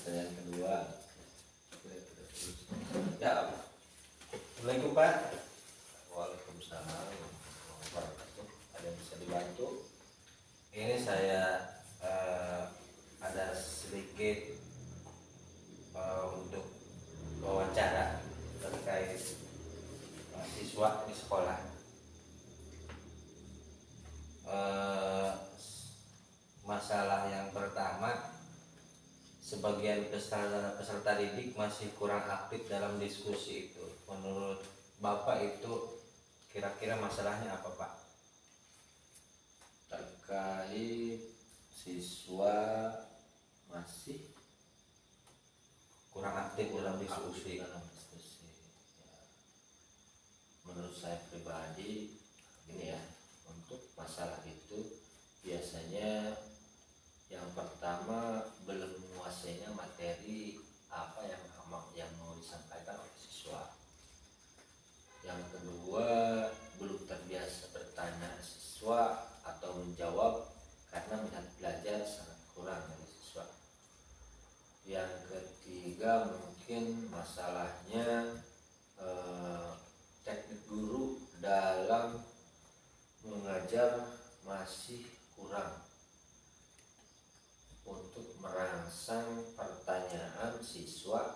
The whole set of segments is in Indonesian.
saya yang kedua. Ya, Assalamualaikum Pak. Waalaikumsalam warahmatullahi wabarakatuh. Ada yang bisa dibantu? Ini saya ada sedikit untuk wawancara terkait siswa di sekolah. Masalah yang pertama, sebagian peserta didik masih kurang aktif dalam diskusi itu. Menurut Bapak itu kira-kira masalahnya apa, Pak? Terkait siswa masih Kurang aktif dalam diskusi. Ya. Menurut saya pribadi ini ya, untuk masalah itu biasanya yang pertama belum menguasainya materi apa yang mau disampaikan oleh siswa. Yang kedua, belum terbiasa bertanya siswa atau menjawab karena minat belajar sangat kurang dari siswa. Yang ketiga, mungkin masalahnya teknik guru dalam mengajar masih kurang untuk merangsang pertanyaan siswa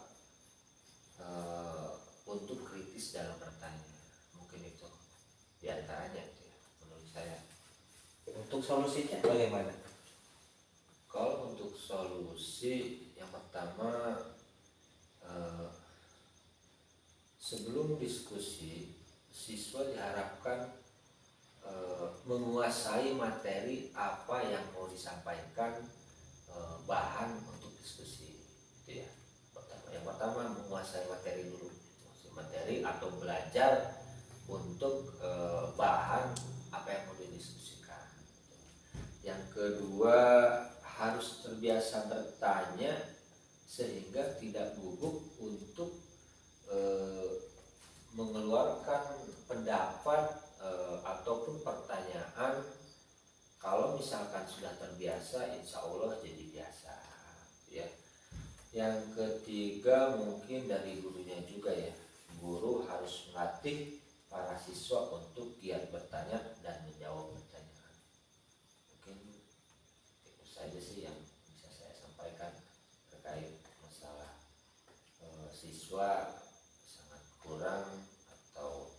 untuk kritis dalam bertanya. Mungkin itu diantaranya itu ya, menurut saya. Untuk solusinya bagaimana? Kalau untuk solusi, yang pertama sebelum diskusi siswa diharapkan menguasai materi apa yang mau disampaikan, bahan untuk diskusi itu ya. Yang pertama menguasai materi dulu, materi atau belajar untuk bahan apa yang mau didiskusikan. Yang kedua, harus terbiasa bertanya sehingga tidak gugup untuk mengeluarkan pendapat ataupun pertanyaan. Kalau misalkan sudah terbiasa, insya Allah jadi biasa ya. Yang ketiga, mungkin dari gurunya juga ya, guru harus melatih para siswa untuk giat bertanya dan menjawab pertanyaan. Mungkin itu saja sih yang bisa saya sampaikan terkait masalah siswa sangat kurang atau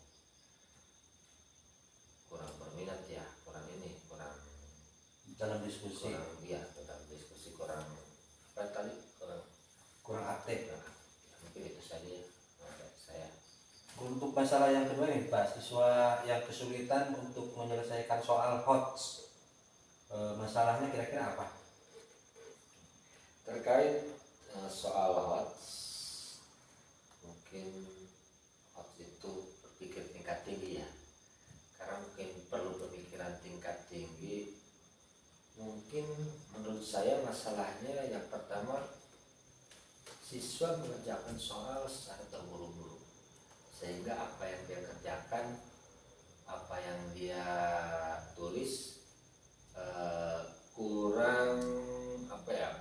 kurang berminat ya, kurang Dalam diskusi. Dalam diskusi kurang apa tadi, Kurang aktif. mungkin itu saja ya saya. Untuk masalah yang kedua nih Pak, siswa yang kesulitan untuk menyelesaikan soal HOTS, masalahnya kira-kira apa? Terkait soal HOTS, mungkin HOTS itu berpikir tingkat tinggi ya, karena mungkin perlu pemikiran tingkat tinggi. Mungkin menurut saya masalahnya yang pertama, siswa mengerjakan soal secara terburu-buru, sehingga apa yang dia kerjakan, apa yang dia tulis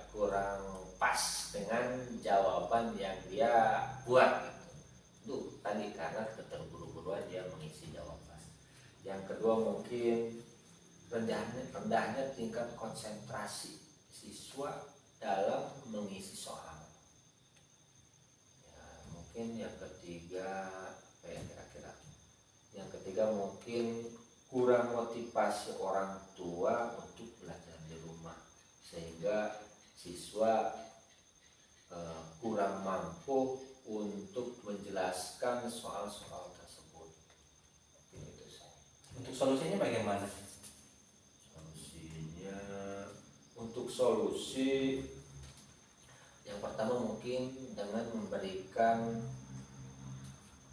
kurang pas dengan jawaban yang dia buat gitu. Itu tadi karena keterburu-buruan dia mengisi jawaban. Yang kedua, mungkin rendahnya tingkat konsentrasi siswa dalam mengisi soal. Ya, mungkin yang ketiga apa ya kira-kira? Yang ketiga mungkin kurang motivasi orang tua untuk belajar di rumah, sehingga siswa kurang mampu untuk menjelaskan soal-soal tersebut. Mungkin itu saya. Untuk solusinya bagaimana? Untuk solusi yang pertama mungkin dengan memberikan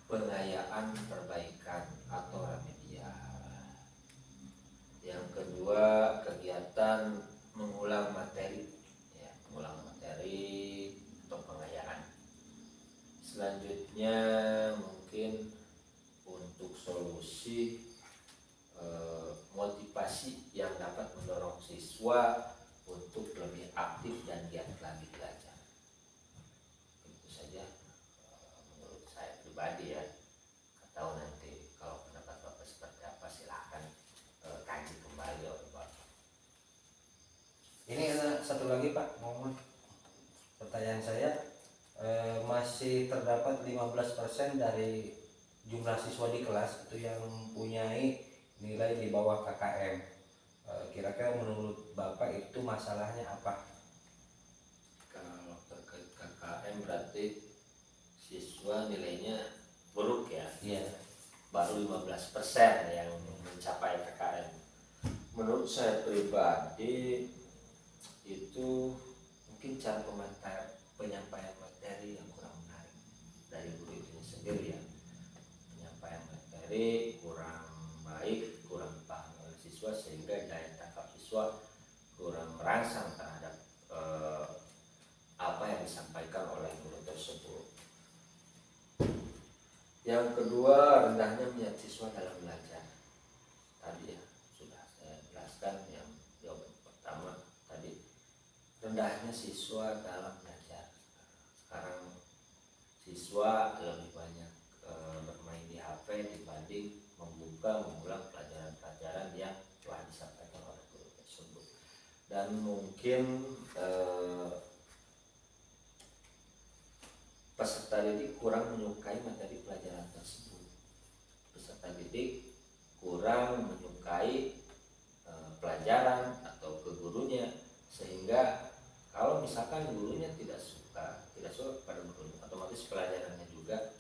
pengayaan perbaikan atau remedial. Yang kedua, kegiatan mengulang materi ya, atau pengayaan. Selanjutnya mungkin untuk solusi motivasi yang dapat mendorong siswa untuk lebih aktif dan giat lagi belajar. lagi Pak, mohon pertanyaan saya, masih terdapat 15% dari jumlah siswa di kelas itu yang mempunyai nilai di bawah KKM. Kira-kira menurut Bapak itu masalahnya apa? Kalau terkait KKM berarti siswa nilainya buruk ya, Iya. baru 15% yang mencapai KKM. Menurut saya pribadi itu mungkin cara penyampaian materi yang kurang menarik dari guru itu sendiri ya. Penyampaian materi kurang baik, kurang dipahami oleh siswa, sehingga daya tangkap siswa kurang merangsang terhadap apa yang disampaikan oleh guru tersebut. Yang kedua, rendahnya minat siswa dalam belajar. Tadi ya sudah saya jelaskan yang jawaban pertama tadi, rendahnya siswa dalam belajar. Sekarang siswa lebih banyak bermain di HP dibanding mengulang pelajaran-pelajaran yang telah disampaikan oleh guru tersebut. Dan mungkin peserta didik kurang menyukai materi pelajaran tersebut. Peserta didik kurang menyukai pelajaran atau ke gurunya, sehingga kalau misalkan gurunya tidak suka kepada gurunya, otomatis pelajarannya juga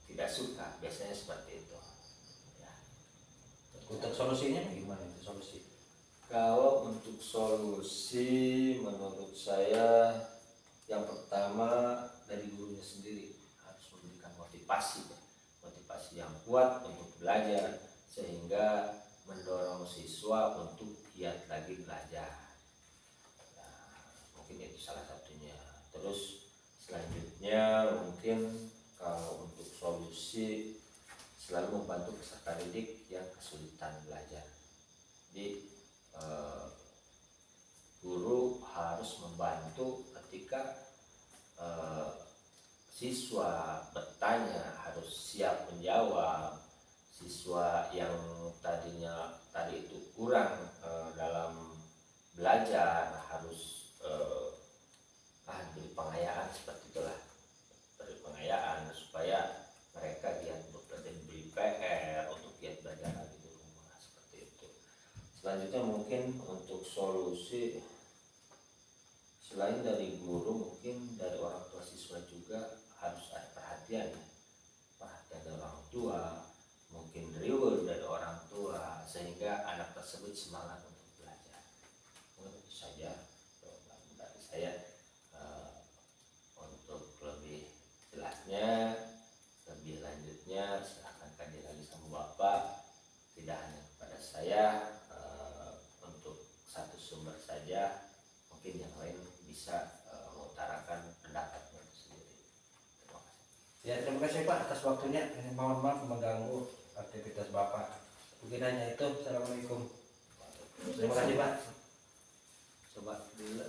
tidak suka. Biasanya seperti itu ya. Untuk solusinya bagaimana itu solusi? Kalau untuk solusi, menurut saya yang pertama dari gurunya sendiri harus memberikan motivasi yang kuat untuk belajar, sehingga mendorong siswa untuk giat lagi belajar. Nah, mungkin itu salah satunya. Terus selanjutnya mungkin kalau untuk solusi, selalu membantu peserta didik yang kesulitan belajar. Jadi guru harus membantu ketika siswa bertanya, harus siap menjawab. Siswa yang tadi itu kurang dalam belajar harus diberi pengayaan, seperti itulah, beri pengayaan supaya mereka giat untuk belajar, diberi PR untuk giat belajar lagi di rumah, seperti itu. Selanjutnya mungkin untuk solusi, selain dari guru, mungkin dari orang tua siswa juga harus ada perhatian dari orang tua, mungkin reward dari orang tua, sehingga anak tersebut semangat untuk belajar. Mungkin itu saja dari saya. Untuk lebih jelasnya, lebih lanjutnya, silahkan kaji lagi sama Bapak, tidak hanya kepada saya, untuk satu sumber saja, mungkin yang lain bisa mengutarakan pendapatnya sendiri. Terima kasih. Ya, terima kasih Pak atas waktunya. Mohon maaf mengganggu aktivitas Bapak. Mungkin hanya itu. Assalamualaikum. Terima kasih Pak. Coba dulu.